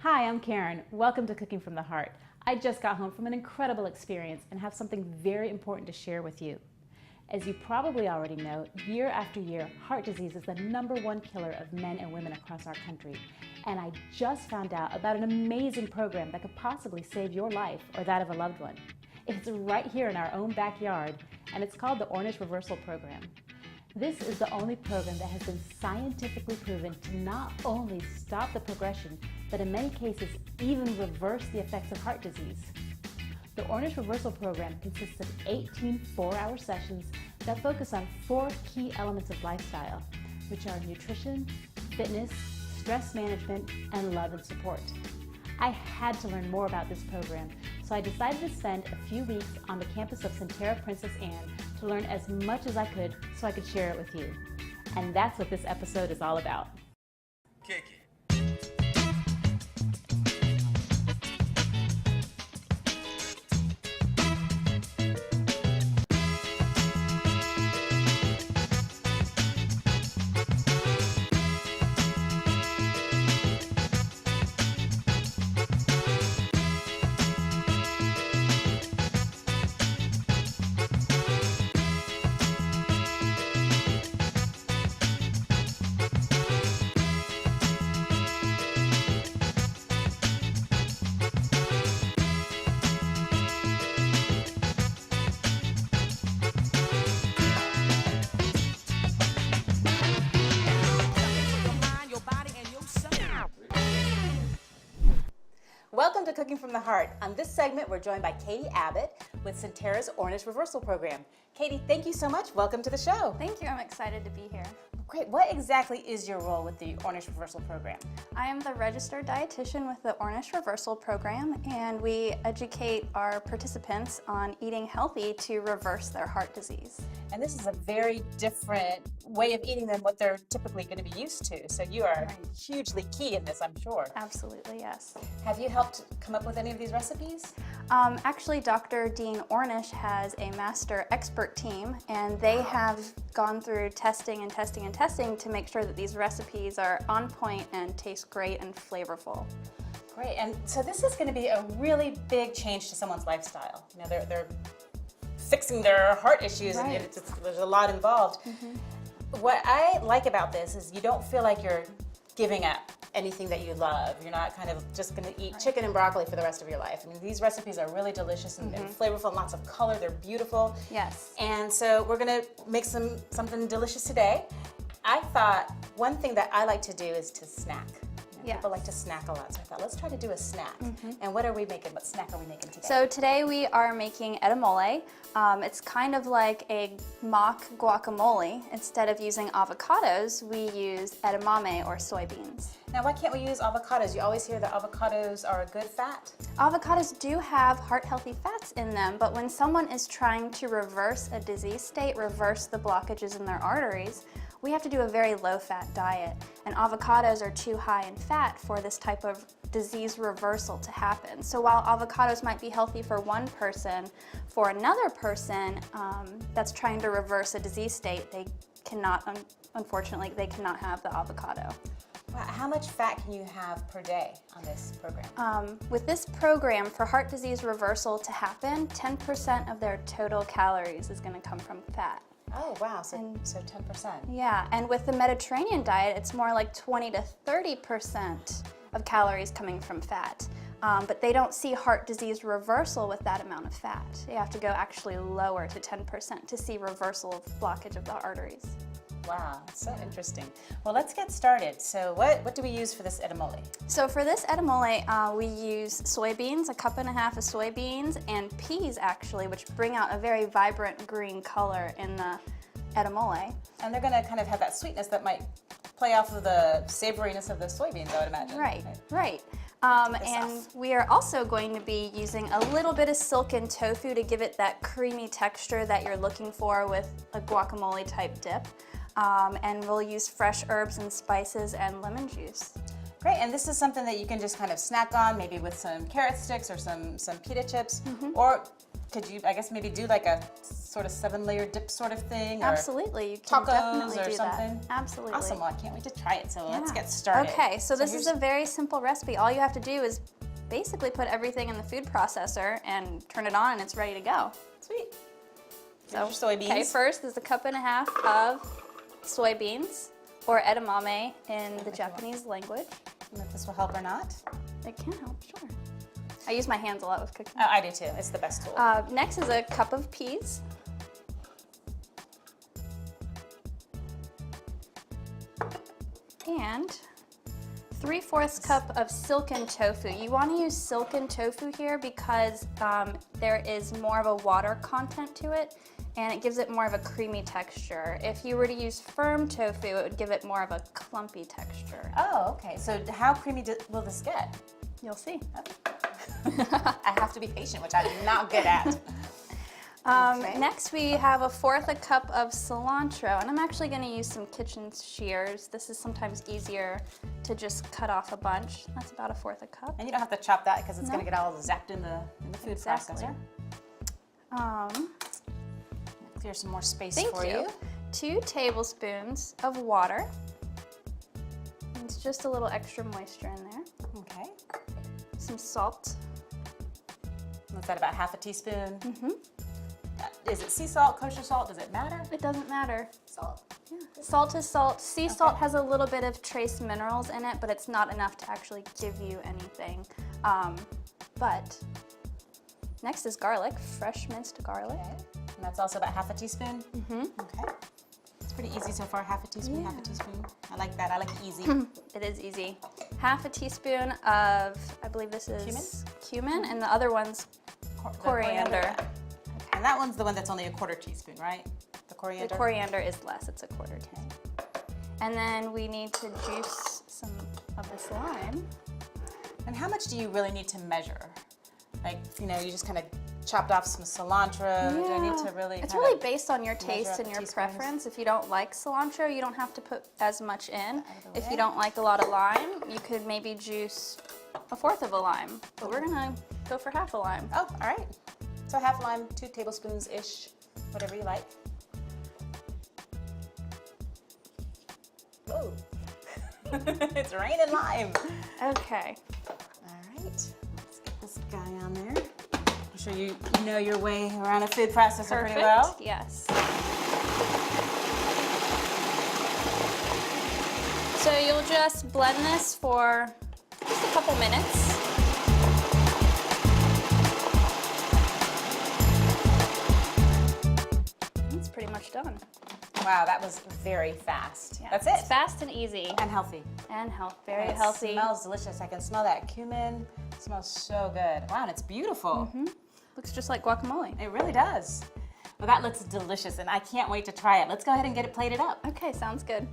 Hi, I'm Karen. Welcome to Cooking from the Heart. I just got home from an incredible experience and have something very important to share with you. As you probably already know, year after year, heart disease is the #1 killer of men and women across our country. And I just found out about an amazing program that could possibly save your life or that of a loved one. It's right here in our own backyard, and it's called the Ornish Reversal Program. This is the only program that has been scientifically proven to not only stop the progression, but in many cases even reverse the effects of heart disease. The Ornish Reversal Program consists of 18 4-hour sessions that focus on 4 key elements of lifestyle, which are nutrition, fitness, stress management, and love and support. I had to learn more about this program, so I decided to spend a few weeks on the campus of Sentara Princess Anne to learn as much as I could so I could share it with you. And that's what this episode is all about. Kick it. Welcome to Cooking from the Heart. On this segment, we're joined by Katie Abbott with Sentara's Ornish Reversal Program. Katie, thank you so much. Welcome to the show. Thank you. I'm excited to be here. Great. What exactly is your role with the Ornish Reversal Program? I am the registered dietitian with the Ornish Reversal Program, and we educate our participants on eating healthy to reverse their heart disease. And this is a very different way of eating than what they're typically going to be used to. So you are hugely key in this, I'm sure. Absolutely, yes. Have you helped come up with any of these recipes? Actually, Dr. Dean Ornish has a master expert team, and they have gone through testing and testing and testing to make sure that these recipes are on point and taste great and flavorful. Great. And so this is going to be a really big change to someone's lifestyle. You know, they're fixing their heart issues, and there's a lot involved. Mm-hmm. What I like about this is you don't feel like you're giving up anything that you love. You're not kind of just going to eat chicken and broccoli for the rest of your life. I mean, these recipes are really delicious and flavorful and lots of color. They're beautiful. Yes. And so we're going to make something delicious today. I thought one thing that I like to do is to snack. Yes. People like to snack a lot, so I thought, let's try to do a snack. And what are we making? What snack are we making today? So today we are making edamame. It's kind of like a mock guacamole. Instead of using avocados, we use edamame or soybeans. Now, why can't we use avocados? You always hear that avocados are a good fat. Avocados do have heart-healthy fats in them, but when someone is trying to reverse a disease state, reverse the blockages in their arteries, we have to do a very low-fat diet, and avocados are too high in fat for this type of disease reversal to happen. So while avocados might be healthy for one person, for another person that's trying to reverse a disease state, they cannot, unfortunately, they cannot have the avocado. Wow. How much fat can you have per day on this program? With this program, for heart disease reversal to happen, 10% of their total calories is going to come from fat. Oh, wow, so 10%. Yeah, and with the Mediterranean diet, it's more like 20 to 30% of calories coming from fat. But they don't see heart disease reversal with that amount of fat. You have to go actually lower to 10% to see reversal of blockage of the arteries. Wow, that's so interesting. Well, let's get started. So what do we use for this edamame? So for this edamame, we use soybeans, 1.5 cups of soybeans, and peas actually, which bring out a very vibrant green color in the edamame. And they're gonna kind of have that sweetness that might play off of the savoriness of the soybeans, I would imagine. Right. And we are also going to be using a little bit of silken tofu to give it that creamy texture that you're looking for with a guacamole type dip. And we'll use fresh herbs and spices and lemon juice. Great, and this is something that you can just kind of snack on, maybe with some carrot sticks or some pita chips, or could you, I guess, maybe do like a sort of 7-layer dip sort of thing? Or Absolutely, you can tacos definitely or do something? that. Absolutely. Awesome. Well, I can't wait to try it. So let's get started. Okay, so this here's- is a very simple recipe. All you have to do is basically put everything in the food processor and turn it on and it's ready to go. Sweet. So, Here's your soybeans. okay, first is a 1.5 cups of soybeans, or edamame in the Japanese language. And if this will help or not. It can help, sure. I use my hands a lot with cooking. Oh, I do too. It's the best tool. Next is a cup of peas. And 3/4 cup of silken tofu. You want to use silken tofu here because there is more of a water content to it and it gives it more of a creamy texture. If you were to use firm tofu, it would give it more of a clumpy texture. Oh, okay. So how creamy will this get? You'll see. I have to be patient, which I'm not good at. Next we have 1/4 cup of cilantro, and I'm actually going to use some kitchen shears. This is sometimes easier to just cut off a bunch. That's about 1/4 cup. And you don't have to chop that because it's No. going to get all zapped in the food Exactly. processor. Clear some more space Thank for you. 2 tablespoons of water. It's just a little extra moisture in there. Okay. Some salt. What's that, about 1/2 teaspoon? Mm-hmm. Is it sea salt, kosher salt? Does it matter? It doesn't matter. Salt. Yeah. Salt is salt. Sea salt has a little bit of trace minerals in it, but it's not enough to actually give you anything. But next is garlic, fresh minced garlic. Okay. And that's also about 1/2 teaspoon? Mm-hmm. Okay. It's pretty easy so far, 1/2 teaspoon, 1/2 teaspoon. I like that, I like it easy. It is easy. 1/2 teaspoon of, I believe this is cumin, and the other one's coriander. And that one's the one that's only 1/4 teaspoon, right? The coriander? The coriander is less, it's 1/4 teaspoon. And then we need to juice some of this lime. And how much do you really need to measure? Like, you know, you just kind of chopped off some cilantro. Do I need to really It's kind really of based on your measure taste up and the your teaspoons? preference. If you don't like cilantro, you don't have to put as much in. of the If way. you don't like a lot of lime, you could maybe juice 1/4 of a lime. But we're gonna go for 1/2 a lime. Oh, all right. So 1/2 lime, 2 tablespoons-ish, whatever you like. Whoa. It's raining lime. Okay. All right, let's get this guy on there. I'm sure you know your way around a food processor pretty well. Yes. So you'll just blend this for just a couple minutes. It's pretty much done. Wow, that was very fast. Yeah, That's It's it. fast and easy. And healthy. And very It healthy. smells delicious. I can smell that cumin. It smells so good. Wow, and it's beautiful. Looks just like guacamole. It really does. Well, that looks delicious, and I can't wait to try it. Let's go ahead and get it plated up. Okay, sounds good.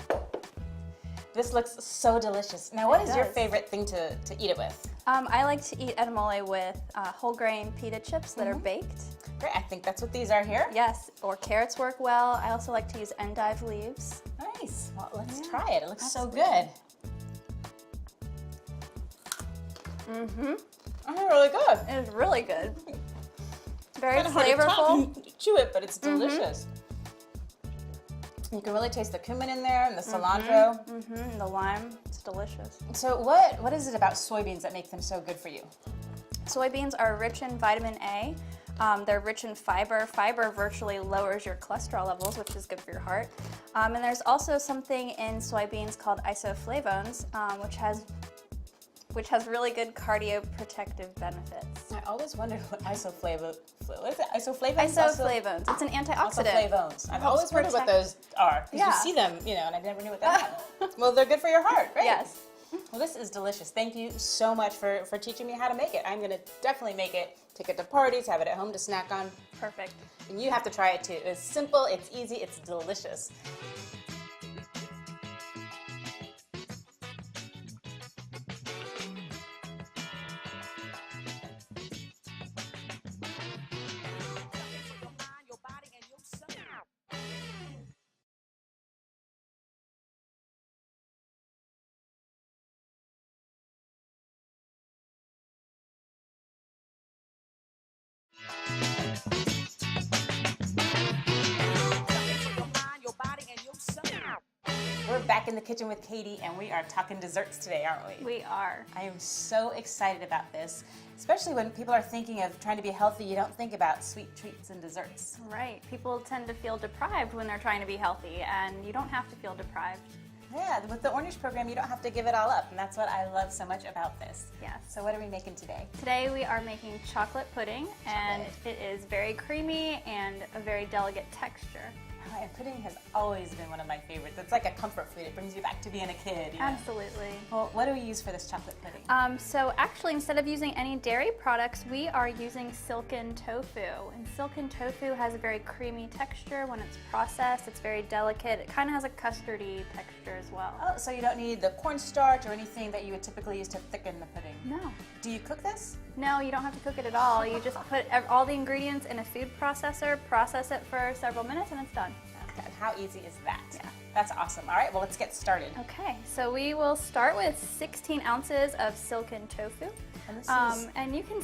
This looks so delicious. Now, what It is your does. favorite thing to eat it with? I like to eat edamame with whole grain pita chips that are baked. Great, I think that's what these are here. Yes, or carrots work well. I also like to use endive leaves. Nice. Well, let's try it. It looks absolutely. so good. Oh, really good. It is really good. Very Kinda hard to talk flavorful. and chew it, but it's delicious. You can really taste the cumin in there and the cilantro. The lime, it's delicious. So what is it about soybeans that make them so good for you? Soybeans are rich in vitamin A. They're rich in fiber. Fiber virtually lowers your cholesterol levels, which is good for your heart. And there's also something in soybeans called isoflavones, which has really good cardioprotective benefits. I always wondered what what is it? Isoflavones? Isoflavones. It's an antioxidant. Isoflavones. I've Helps always wondered what protect- those are. Because Yeah. you see them, you know, and I never knew what that meant. Well, they're good for your heart, right? Yes. Well, this is delicious. Thank you so much for teaching me how to make it. I'm going to definitely make it, take it to parties, have it at home to snack on. Perfect. And you have to try it too. It's simple, it's easy, it's delicious. We're back in the kitchen with Katie, and we are talking desserts today, aren't we? We are. I am so excited about this, especially when people are thinking of trying to be healthy. You don't think about sweet treats and desserts. Right. People tend to feel deprived when they're trying to be healthy, and you don't have to feel deprived. Yeah, with the Ornish program, you don't have to give it all up, and that's what I love so much about this. Yes. So what are we making today? Today we are making chocolate pudding, and it is very creamy and a very delicate texture. And pudding has always been one of my favorites. It's like a comfort food. It brings you back to being a kid. You know? Absolutely. Well, what do we use for this chocolate pudding? So actually, instead of using any dairy products, we are using silken tofu. And silken tofu has a very creamy texture when it's processed. It's very delicate. It kind of has a custardy texture as well. Oh, so you don't need the cornstarch or anything that you would typically use to thicken the pudding? No. Do you cook this? No, you don't have to cook it at all. You just put all the ingredients in a food processor, process it for several minutes, and it's done. Okay. How easy is that? Yeah. That's awesome. All right, well, let's get started. Okay, so we will start with 16 ounces of silken tofu. And this is... and you can,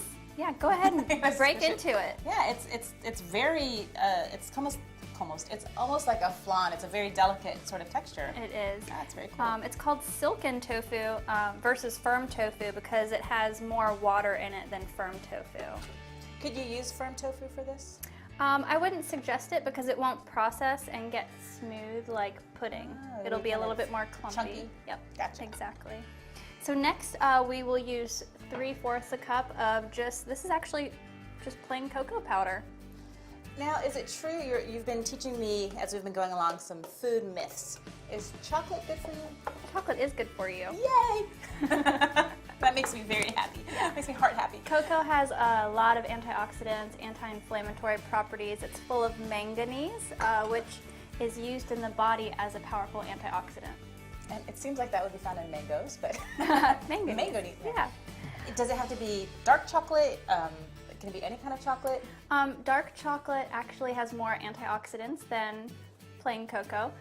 go ahead and break into it. Yeah, it's very, it's almost like a flan. It's a very delicate sort of texture. It is. That's very cool. It's called silken tofu versus firm tofu because it has more water in it than firm tofu. Could you use firm tofu for this? I wouldn't suggest it because it won't process and get smooth like pudding. Oh, it'll be a little bit more clumpy. Chunky? Yep, Gotcha. exactly. So next we will use 3/4 a cup of this is actually just plain cocoa powder. Now, is it true you've been teaching me, as we've been going along, some food myths? Is chocolate good for you? Chocolate is good for you. Yay! That makes me very happy. Yeah. Makes me heart happy. Cocoa has a lot of antioxidants, anti-inflammatory properties. It's full of manganese, which is used in the body as a powerful antioxidant. And it seems like that would be found in mangoes, but manganese. Manganese. Yeah. Does it have to be dark chocolate? Can it be any kind of chocolate? Dark chocolate actually has more antioxidants than plain cocoa.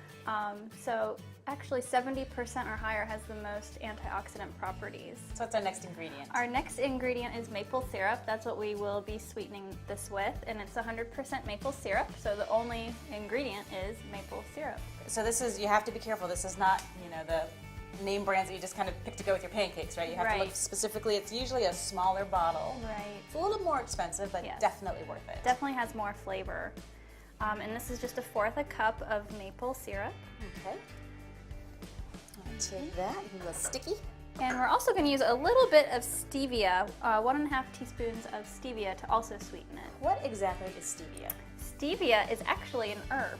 So actually 70% or higher has the most antioxidant properties. So what's our next ingredient? Our next ingredient is maple syrup. That's what we will be sweetening this with, and it's 100% maple syrup, so the only ingredient is maple syrup. So this is, you have to be careful. This is not, the name brands that you just kind of pick to go with your pancakes, right? You have to look specifically. It's usually a smaller bottle. Right. It's a little more expensive, but definitely worth it. Definitely has more flavor. And this is just 1/4 a cup of maple syrup. Okay. I'll take that. A little sticky. And we're also going to use a little bit of stevia, 1½ teaspoons of stevia to also sweeten it. What exactly is stevia? Stevia is actually an herb.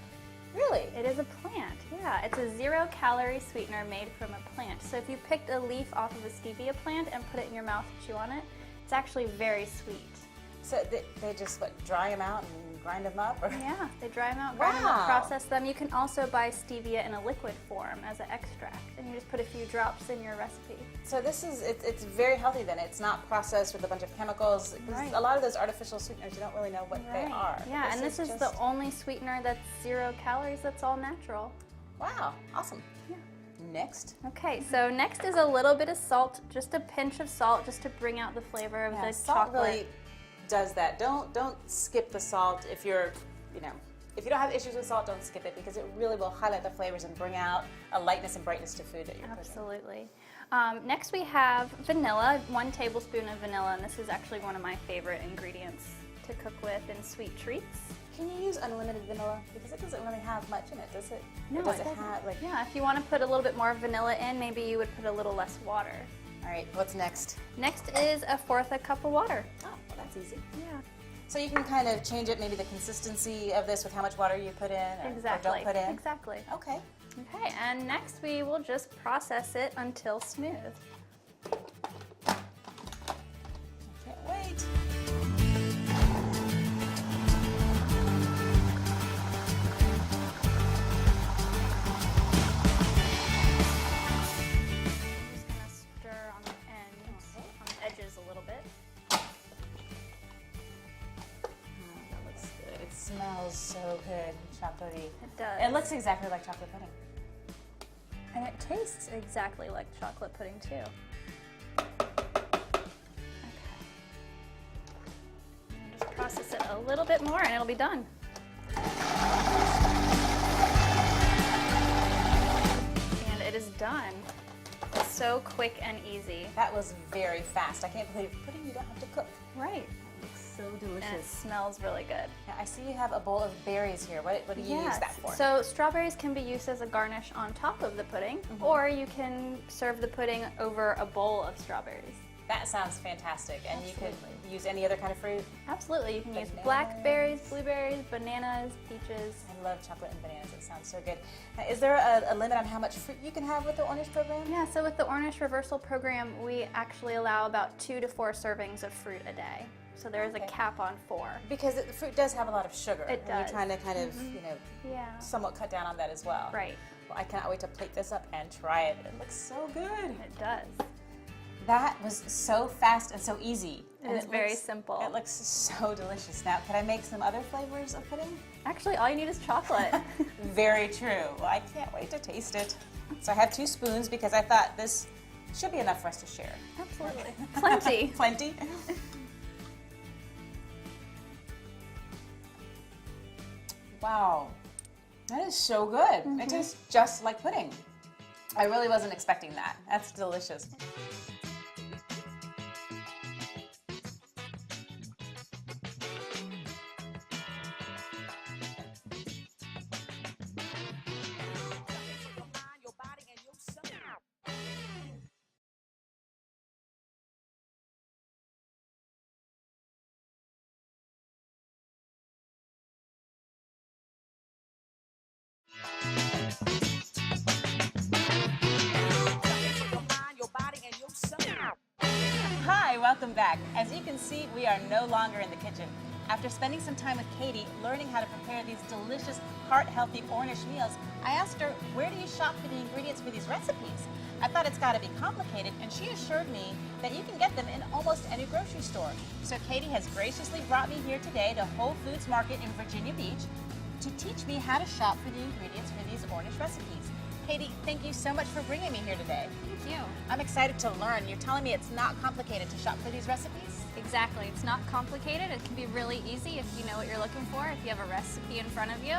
Really? It is a plant, yeah. It's a 0-calorie sweetener made from a plant. So if you picked a leaf off of a stevia plant and put it in your mouth and chew on it, it's actually very sweet. So they just, dry them out and grind them up? Or? Yeah, they dry them out, grind them up, process them. You can also buy stevia in a liquid form as an extract, and you just put a few drops in your recipe. So this is, it's very healthy then. It's not processed with a bunch of chemicals. Right. A lot of those artificial sweeteners, you don't really know what they are. Yeah, and this is the only sweetener that's 0 calories, that's all natural. Wow, awesome. Yeah. Next. Okay, so next is a little bit of salt, just a pinch of salt, just to bring out the flavor of the salt chocolate. Really does that. Don't skip the salt. If you're, if you don't have issues with salt, don't skip it because it really will highlight the flavors and bring out a lightness and brightness to food that you're cooking. Absolutely. Next we have vanilla, 1 tablespoon of vanilla, and this is actually one of my favorite ingredients to cook with in sweet treats. Can you use unlimited vanilla? Because it doesn't really have much in it, does it? No, or does it doesn't. have Yeah, if you want to put a little bit more vanilla in, maybe you would put a little less water. All right, what's next? Next is 1/4 a cup of water. Oh, well, that's easy. Yeah. So you can kind of change it, maybe the consistency of this with how much water you put in or don't put in? Exactly. Okay. Okay, and next we will just process it until smooth. Can't wait. Smells so good, chocolatey. It does. It looks exactly like chocolate pudding. And it tastes exactly like chocolate pudding too. Okay. And just process it a little bit more and it'll be done. And it is done. It's so quick and easy. That was very fast. I can't believe pudding you don't have to cook. Right. It looks so delicious. And it smells really good. Now, I see you have a bowl of berries here. What do you use that for? So strawberries can be used as a garnish on top of the pudding, or you can serve the pudding over a bowl of strawberries. That sounds fantastic. And Absolutely. you could use any other kind of fruit? Absolutely. You can use Bananas. blackberries, blueberries, bananas, peaches. I love chocolate and bananas. It sounds so good. Now, is there a limit on how much fruit you can have with the Ornish program? Yeah, so with the Ornish Reversal Program, we actually allow about 2 to 4 servings of fruit a day. So there is a cap on 4. Because the fruit does have a lot of sugar. It and does. you're trying to kind of, Yeah. somewhat cut down on that as well. Right. Well, I cannot wait to plate this up and try it. It looks so good. It does. That was so fast and so easy. It is very simple. It looks so delicious. Now, could I make some other flavors of pudding? Actually, all you need is chocolate. Very true. Well, I can't wait to taste it. So I have 2 spoons because I thought this should be enough for us to share. Absolutely. Plenty. Plenty. Wow, that is so good. It tastes just like pudding. I really wasn't expecting that. That's delicious. Hi, welcome back. As you can see, we are no longer in the kitchen. After spending some time with Katie, learning how to prepare these delicious, heart-healthy Ornish meals, I asked her, where do you shop for the ingredients for these recipes? I thought it's got to be complicated, and she assured me that you can get them in almost any grocery store. So Katie has graciously brought me here today to Whole Foods Market in Virginia Beach to teach me how to shop for the ingredients for these Ornish recipes. Katie, thank you so much for bringing me here today. Thank you. I'm excited to learn. You're telling me it's not complicated to shop for these recipes? Exactly. It's not complicated. It can be really easy if you know what you're looking for, if you have a recipe in front of you.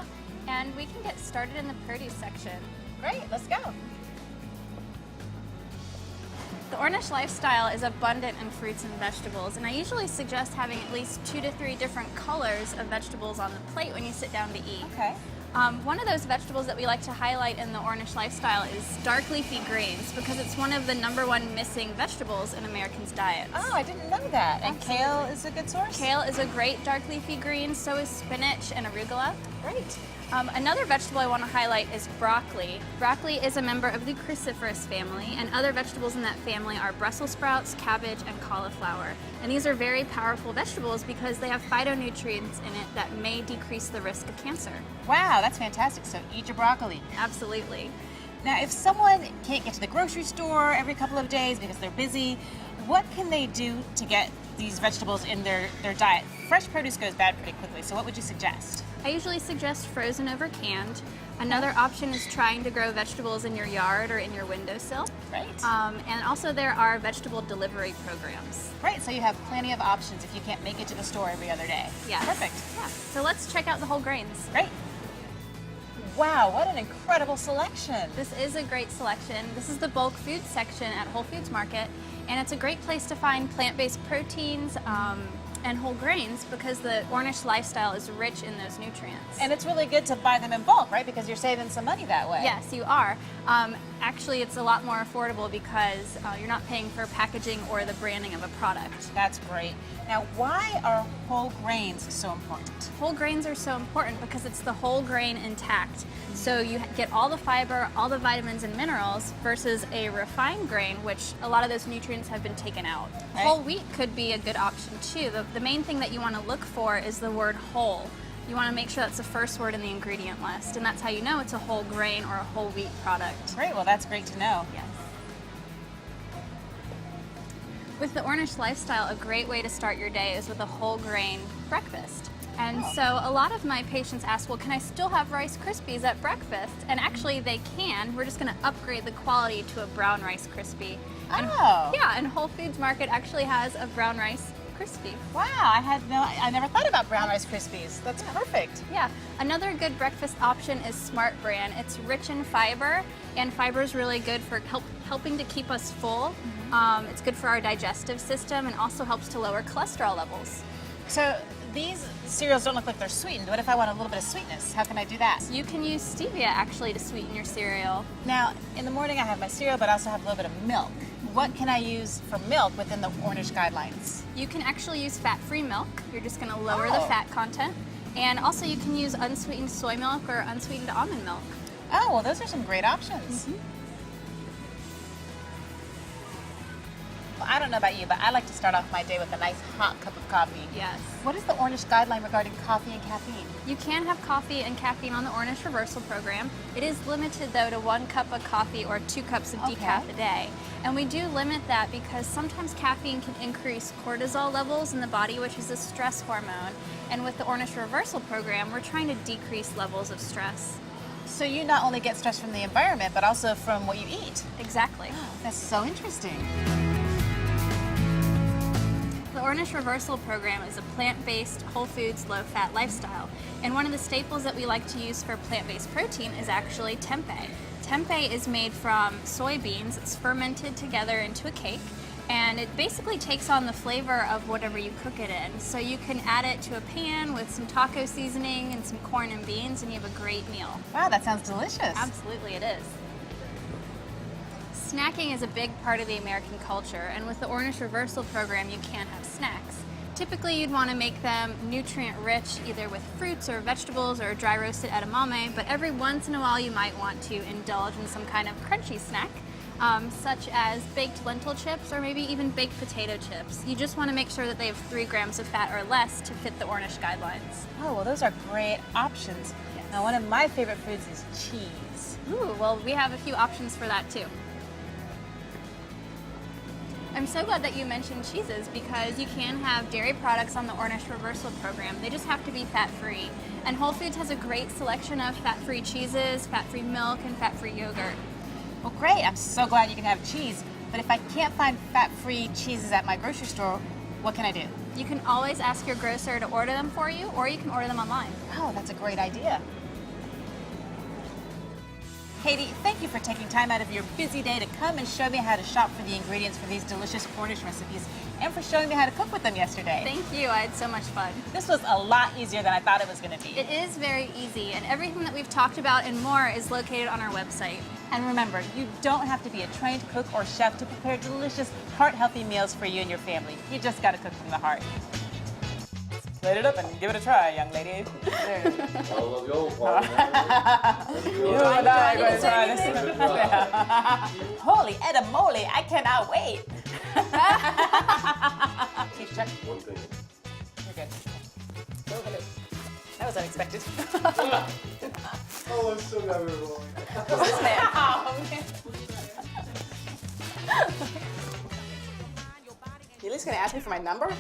And we can get started in the produce section. Great, let's go. The Ornish lifestyle is abundant in fruits and vegetables, and I usually suggest having at least 2 to 3 different colors of vegetables on the plate when you sit down to eat. Okay. One of those vegetables that we like to highlight in the Ornish lifestyle is dark leafy greens, because it's one of the #1 missing vegetables in Americans' diets. Oh, I didn't know that. And Absolutely. kale is a good source? Kale is a great dark leafy green, so is spinach and arugula. Great. Another vegetable I want to highlight is broccoli. Broccoli is a member of the cruciferous family, and other vegetables in that family are Brussels sprouts, cabbage, and cauliflower. And these are very powerful vegetables because they have phytonutrients in it that may decrease the risk of cancer. Wow, that's fantastic. So eat your broccoli. Absolutely. Now, if someone can't get to the grocery store every couple of days because they're busy, what can they do to get these vegetables in their diet? Fresh produce goes bad pretty quickly, so what would you suggest? I usually suggest frozen over canned. Another option is trying to grow vegetables in your yard or in your windowsill. Right. And also there are vegetable delivery programs. Right, so you have plenty of options if you can't make it to the store every other day. Yes. Perfect. Yeah. So let's check out the whole grains. Great. Wow, what an incredible selection. This is a great selection. This is the bulk food section at Whole Foods Market, and it's a great place to find plant-based proteins and whole grains because the Ornish lifestyle is rich in those nutrients. And it's really good to buy them in bulk, right? Because you're saving some money that way. Yes, you are. Actually, it's a lot more affordable because you're not paying for packaging or the branding of a product. That's great. Now, why are whole grains so important? Whole grains are so important because it's the whole grain intact. So you get all the fiber, all the vitamins and minerals versus a refined grain, which a lot of those nutrients have been taken out. Right. Whole wheat could be a good option too. The main thing that you want to look for is the word whole. You want to make sure that's the first word in the ingredient list, and that's how you know it's a whole grain or a whole wheat product. Great, well that's great to know. Yes. With the Ornish lifestyle, a great way to start your day is with a whole grain breakfast. And so a lot of my patients ask, well, can I still have Rice Krispies at breakfast? And actually they can. We're just going to upgrade the quality to a brown Rice Krispie. And, Oh. yeah, and Whole Foods Market actually has a brown rice crispy. Wow, I never thought about brown Rice Krispies. That's perfect. Yeah, another good breakfast option is Smart Bran. It's rich in fiber, and fiber is really good for helping to keep us full. It's good for our digestive system and also helps to lower cholesterol levels. So these cereals don't look like they're sweetened. What if I want a little bit of sweetness? How can I do that? You can use stevia actually to sweeten your cereal. Now, in the morning I have my cereal, but I also have a little bit of milk. What can I use for milk within the Ornish guidelines? You can actually use fat-free milk. You're just going to lower the fat content. And also you can use unsweetened soy milk or unsweetened almond milk. Oh, well, those are some great options. Well, I don't know about you, but I like to start off my day with a nice hot cup of coffee. Yes. What is the Ornish guideline regarding coffee and caffeine? You can have coffee and caffeine on the Ornish Reversal Program. It is limited though to 1 cup of coffee or 2 cups of decaf a day. And we do limit that because sometimes caffeine can increase cortisol levels in the body, which is a stress hormone. And with the Ornish Reversal Program, we're trying to decrease levels of stress. So you not only get stress from the environment, but also from what you eat. Exactly. Oh, that's so interesting. The Ornish Reversal Program is a plant-based, whole foods, low-fat lifestyle. And one of the staples that we like to use for plant-based protein is actually tempeh. Tempeh is made from soybeans. It's fermented together into a cake, and it basically takes on the flavor of whatever you cook it in. So you can add it to a pan with some taco seasoning and some corn and beans, and you have a great meal. Wow, that sounds delicious. Absolutely, it is. Snacking is a big part of the American culture, and with the Ornish Reversal Program, you can have snacks. Typically, you'd want to make them nutrient-rich, either with fruits or vegetables or dry roasted edamame, but every once in a while you might want to indulge in some kind of crunchy snack, such as baked lentil chips or maybe even baked potato chips. You just want to make sure that they have 3 grams of fat or less to fit the Ornish guidelines. Oh, well, those are great options. Yes. Now, one of my favorite foods is cheese. Ooh, well, we have a few options for that too. I'm so glad that you mentioned cheeses because you can have dairy products on the Ornish Reversal Program. They just have to be fat-free. And Whole Foods has a great selection of fat-free cheeses, fat-free milk, and fat-free yogurt. Well, great. I'm so glad you can have cheese. But if I can't find fat-free cheeses at my grocery store, what can I do? You can always ask your grocer to order them for you, or you can order them online. Oh, that's a great idea. Katie, thank you for taking time out of your busy day to come and show me how to shop for the ingredients for these delicious Ornish recipes and for showing me how to cook with them yesterday. Thank you. I had so much fun. This was a lot easier than I thought it was going to be. It is very easy, and everything that we've talked about and more is located on our website. And remember, you don't have to be a trained cook or chef to prepare delicious, heart-healthy meals for you and your family. You just got to cook from the heart. Plate it up and give it a try, young lady. You and I are going to try this. Holy edamame, I cannot wait. Keep check. One thing. You're good. That was unexpected. Oh, I still got it wrong. This man. Oh, man. You at least gonna ask me for my number?